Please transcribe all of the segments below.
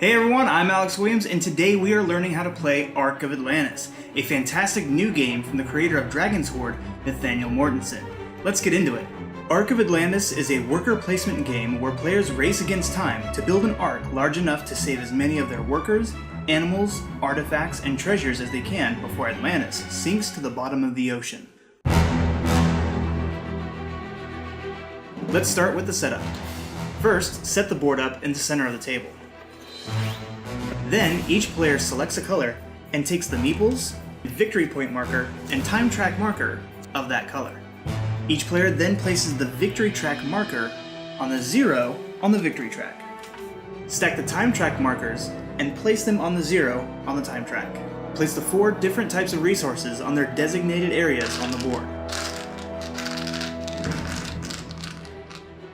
Hey everyone, I'm Alex Williams, and today we are learning how to play Ark of Atlantis, a fantastic new game from the creator of Dragon's Hoard, Nathaniel Mortensen. Let's get into it. Ark of Atlantis is a worker placement game where players race against time to build an ark large enough to save as many of their workers, animals, artifacts, and treasures as they can before Atlantis sinks to the bottom of the ocean. Let's start with the setup. First, set the board up in the center of the table. Then, each player selects a color and takes the meeples, victory point marker, and time track marker of that color. Each player then places the victory track marker on the 0 on the victory track. Stack the time track markers and place them on the 0 on the time track. Place the 4 different types of resources on their designated areas on the board.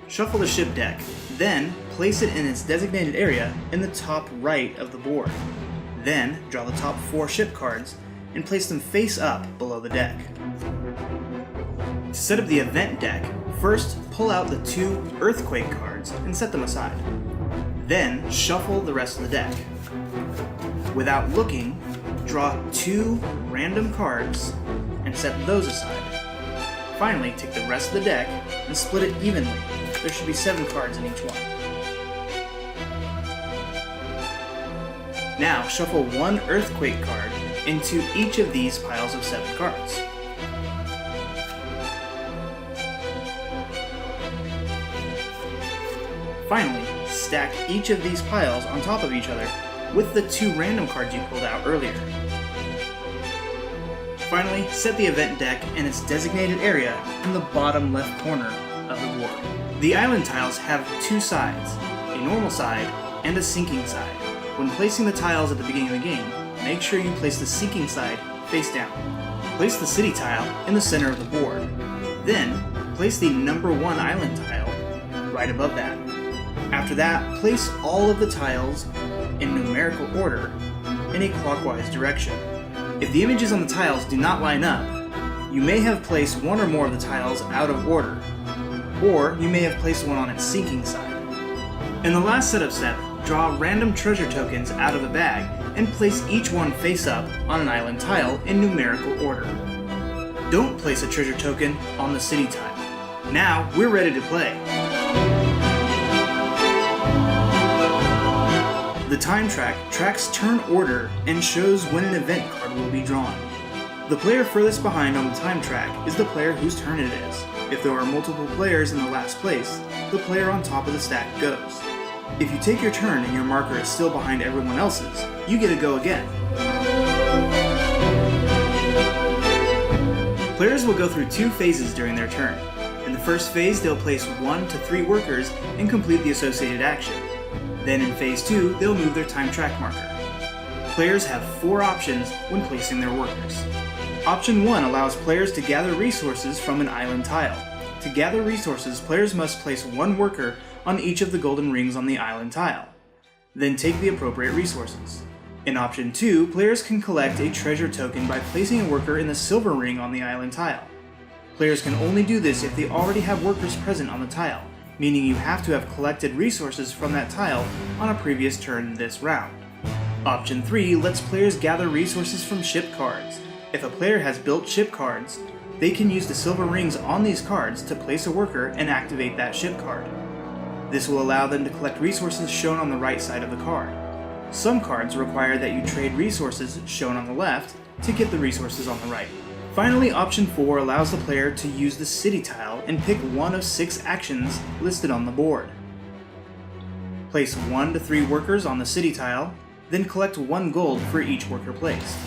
Shuffle the ship deck, then place it in its designated area in the top right of the board. Then draw the top 4 ship cards and place them face up below the deck. To set up the event deck, first pull out the 2 earthquake cards and set them aside. Then shuffle the rest of the deck. Without looking, draw 2 random cards and set those aside. Finally, take the rest of the deck and split it evenly. There should be 7 cards in each one. Now, shuffle 1 earthquake card into each of these piles of 7 cards. Finally, stack each of these piles on top of each other with the 2 random cards you pulled out earlier. Finally, set the event deck in its designated area in the bottom left corner of the board. The island tiles have 2 sides, a normal side and a sinking side. When placing the tiles at the beginning of the game, make sure you place the sinking side face down. Place the city tile in the center of the board. Then, place the number 1 island tile right above that. After that, place all of the tiles in numerical order in a clockwise direction. If the images on the tiles do not line up, you may have placed 1 or more of the tiles out of order, or you may have placed one on its sinking side. In the last setup step, draw random treasure tokens out of a bag and place each one face up on an island tile in numerical order. Don't place a treasure token on the city tile. Now, we're ready to play. The time track tracks turn order and shows when an event card will be drawn. The player furthest behind on the time track is the player whose turn it is. If there are multiple players in the last place, the player on top of the stack goes. If you take your turn and your marker is still behind everyone else's, you get to go again. Players will go through 2 phases during their turn. In the first phase, they'll place 1 to 3 workers and complete the associated action. Then in phase 2, they'll move their time track marker. Players have 4 options when placing their workers. Option 1 allows players to gather resources from an island tile. To gather resources, players must place 1 worker on each of the golden rings on the island tile. Then take the appropriate resources. In option 2, players can collect a treasure token by placing a worker in the silver ring on the island tile. Players can only do this if they already have workers present on the tile, meaning you have to have collected resources from that tile on a previous turn this round. Option 3 lets players gather resources from ship cards. If a player has built ship cards, they can use the silver rings on these cards to place a worker and activate that ship card. This will allow them to collect resources shown on the right side of the card. Some cards require that you trade resources shown on the left to get the resources on the right. Finally, option 4 allows the player to use the city tile and pick one of 6 actions listed on the board. Place 1 to 3 workers on the city tile, then collect 1 gold for each worker placed.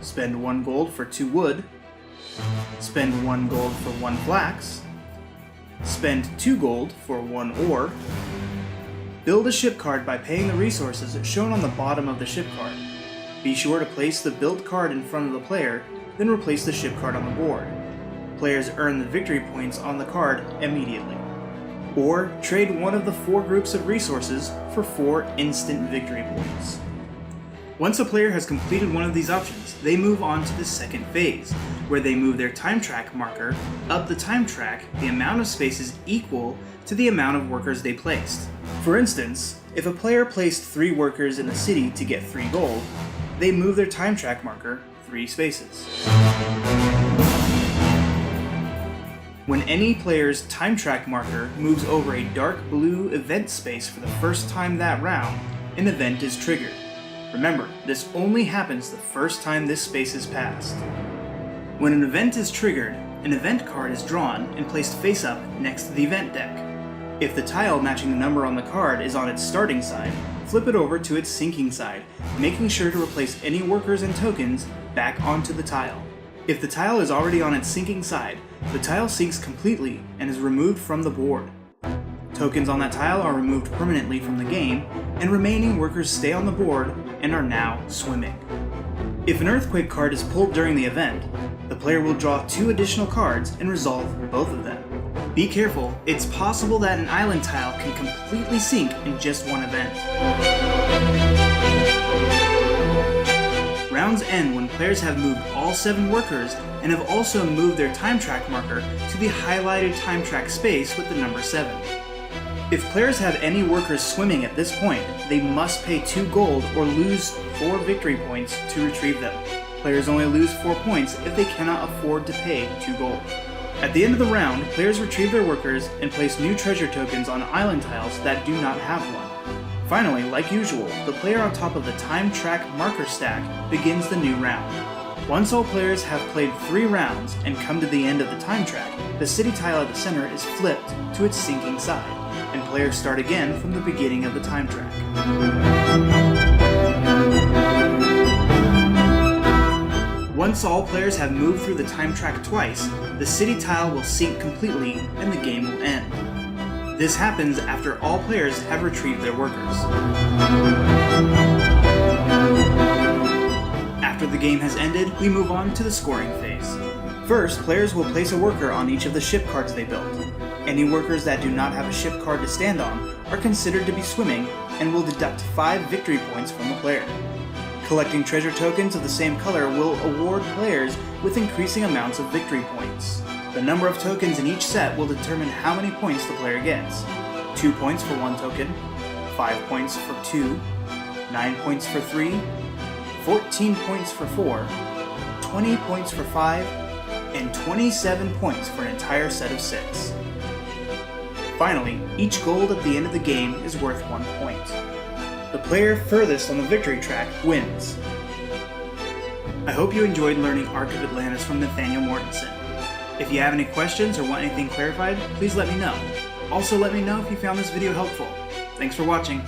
Spend 1 gold for 2 wood. Spend 1 gold for 1 flax. Spend 2 gold for 1 ore. Build a ship card by paying the resources shown on the bottom of the ship card. Be sure to place the built card in front of the player, then replace the ship card on the board. Players earn the victory points on the card immediately. Or trade one of the 4 groups of resources for 4 instant victory points. Once a player has completed one of these options, they move on to the second phase, where they move their time track marker up the time track the amount of spaces equal to the amount of workers they placed. For instance, if a player placed 3 workers in the city to get 3 gold, they move their time track marker 3 spaces. When any player's time track marker moves over a dark blue event space for the first time that round, an event is triggered. Remember, this only happens the first time this space is passed. When an event is triggered, an event card is drawn and placed face up next to the event deck. If the tile matching the number on the card is on its starting side, flip it over to its sinking side, making sure to replace any workers and tokens back onto the tile. If the tile is already on its sinking side, the tile sinks completely and is removed from the board. Tokens on that tile are removed permanently from the game, and remaining workers stay on the board and are now swimming. If an earthquake card is pulled during the event, the player will draw 2 additional cards and resolve both of them. Be careful, it's possible that an island tile can completely sink in just one event. Rounds end when players have moved all 7 workers and have also moved their time track marker to the highlighted time track space with the number 7. If players have any workers swimming at this point, they must pay 2 gold or lose 4 victory points to retrieve them. Players only lose 4 points if they cannot afford to pay 2 gold. At the end of the round, players retrieve their workers and place new treasure tokens on island tiles that do not have one. Finally, like usual, the player on top of the time track marker stack begins the new round. Once all players have played 3 rounds and come to the end of the time track, the city tile at the center is flipped to its sinking side, and players start again from the beginning of the time track. Once all players have moved through the time track twice, the city tile will sink completely and the game will end. This happens after all players have retrieved their workers. After the game has ended, we move on to the scoring phase. First, players will place a worker on each of the ship cards they built. Any workers that do not have a ship card to stand on are considered to be swimming and will deduct 5 victory points from the player. Collecting treasure tokens of the same color will award players with increasing amounts of victory points. The number of tokens in each set will determine how many points the player gets. 2 points for 1 token, 5 points for 2, 9 points for 3, 14 points for 4, 20 points for 5, and 27 points for an entire set of 6. Finally, each gold at the end of the game is worth 1 point. The player furthest on the victory track wins. I hope you enjoyed learning Ark of Atlantis from Nathaniel Mortensen. If you have any questions or want anything clarified, please let me know. Also let me know if you found this video helpful. Thanks for watching.